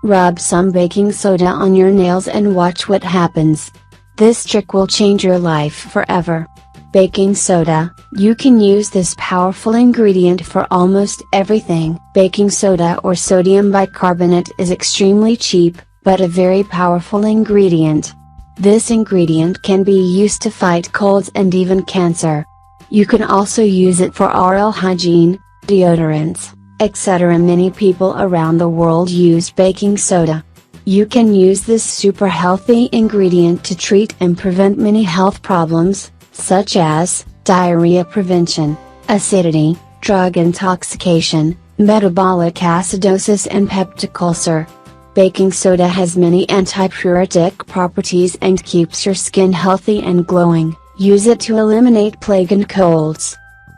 Rub some baking soda on your nails and watch what happens. This trick will change your life forever. Baking soda, you can use this powerful ingredient for almost everything. Baking soda or sodium bicarbonate is extremely cheap, but a very powerful ingredient. This ingredient can be used to fight colds and even cancer. You can also use it for oral hygiene, deodorants, etc. Many people around the world use baking soda. You can use this super healthy ingredient to treat and prevent many health problems, such as diarrhea prevention, acidity, drug intoxication, metabolic acidosis and peptic ulcer. Baking soda has many antipyretic properties and keeps your skin healthy and glowing. Use it to eliminate plague and colds.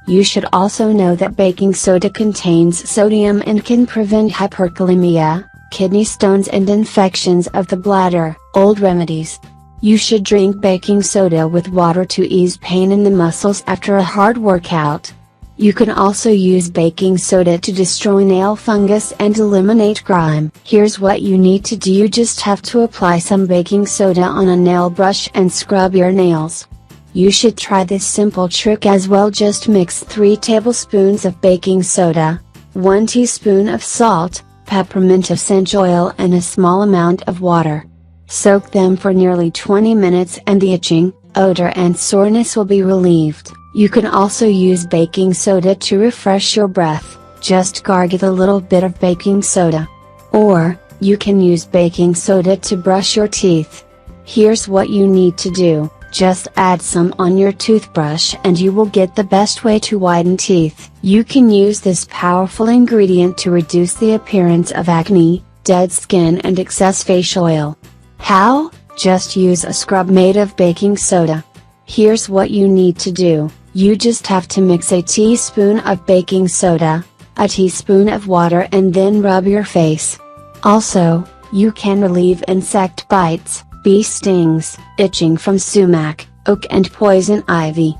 You should also know that baking soda contains sodium and can prevent hyperkalemia, kidney stones and infections of the bladder. Old remedies. You should drink baking soda with water to ease pain in the muscles after a hard workout. You can also use baking soda to destroy nail fungus and eliminate grime. Here's what you need to do. You just have to apply some baking soda on a nail brush and scrub your nails. You should try this simple trick as well. Just mix 3 tablespoons of baking soda, 1 teaspoon of salt, peppermint essential oil and a small amount of water. Soak them for nearly 20 minutes and the itching, odor and soreness will be relieved. You can also use baking soda to refresh your breath, just gargle a little bit of baking soda. Or, you can use baking soda to brush your teeth. Here's what you need to do, just add some on your toothbrush and you will get the best way to whiten teeth. You can use this powerful ingredient to reduce the appearance of acne, dead skin and excess facial oil. How? Just use a scrub made of baking soda. Here's what you need to do. You just have to mix a teaspoon of baking soda, a teaspoon of water and then rub your face. Also, you can relieve insect bites, bee stings, itching from sumac, oak and poison ivy.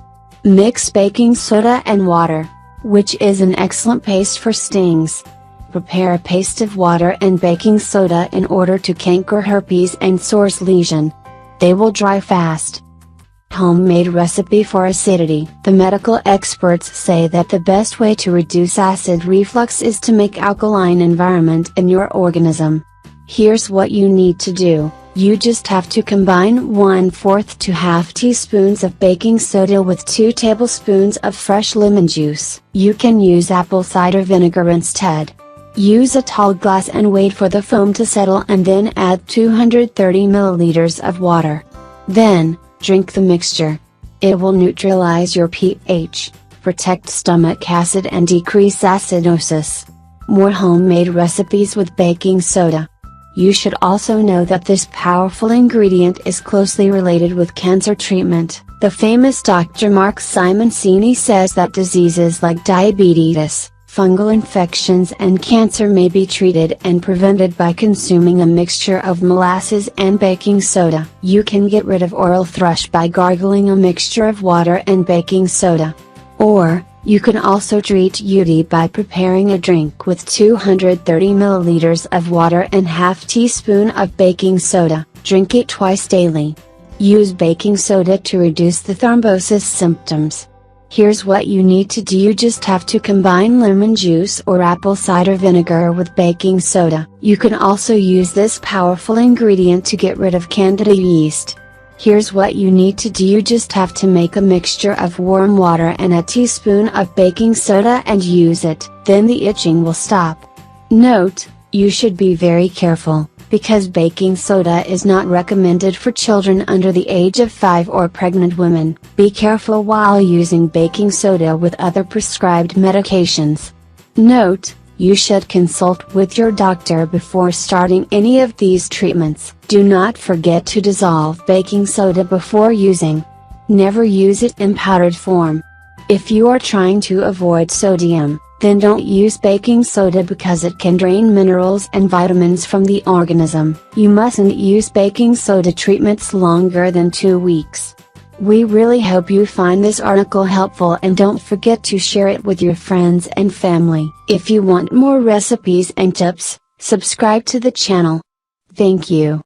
Mix baking soda and water, which is an excellent paste for stings. Prepare a paste of water and baking soda in order to canker herpes and sores lesion. They will dry fast. Homemade recipe for acidity. The medical experts say that the best way to reduce acid reflux is to make alkaline environment in your organism. Here's what you need to do. You just have to combine 1/4 to half teaspoons of baking soda with 2 tablespoons of fresh lemon juice. You can use apple cider vinegar instead. Use a tall glass and wait for the foam to settle and then add 230 milliliters of water. Then, drink the mixture. It will neutralize your pH, protect stomach acid and decrease acidosis. More homemade recipes with baking soda. You should also know that this powerful ingredient is closely related with cancer treatment. The famous Dr. Mark Simoncini says that diseases like diabetes, fungal infections and cancer may be treated and prevented by consuming a mixture of molasses and baking soda. You can get rid of oral thrush by gargling a mixture of water and baking soda. Or, you can also treat UTI by preparing a drink with 230 milliliters of water and half teaspoon of baking soda. Drink it twice daily. Use baking soda to reduce the thrombosis symptoms. Here's what you need to do. You just have to combine lemon juice or apple cider vinegar with baking soda. You can also use this powerful ingredient to get rid of candida yeast. Here's what you need to do. You just have to make a mixture of warm water and a teaspoon of baking soda and use it. Then the itching will stop. Note, you should be very careful, because baking soda is not recommended for children under the age of 5 or pregnant women. Be careful while using baking soda with other prescribed medications. Note, you should consult with your doctor before starting any of these treatments. Do not forget to dissolve baking soda before using. Never use it in powdered form. If you are trying to avoid sodium, then don't use baking soda because it can drain minerals and vitamins from the organism. You mustn't use baking soda treatments longer than 2 weeks. We really hope you find this article helpful and don't forget to share it with your friends and family. If you want more recipes and tips, Subscribe to the channel. Thank you.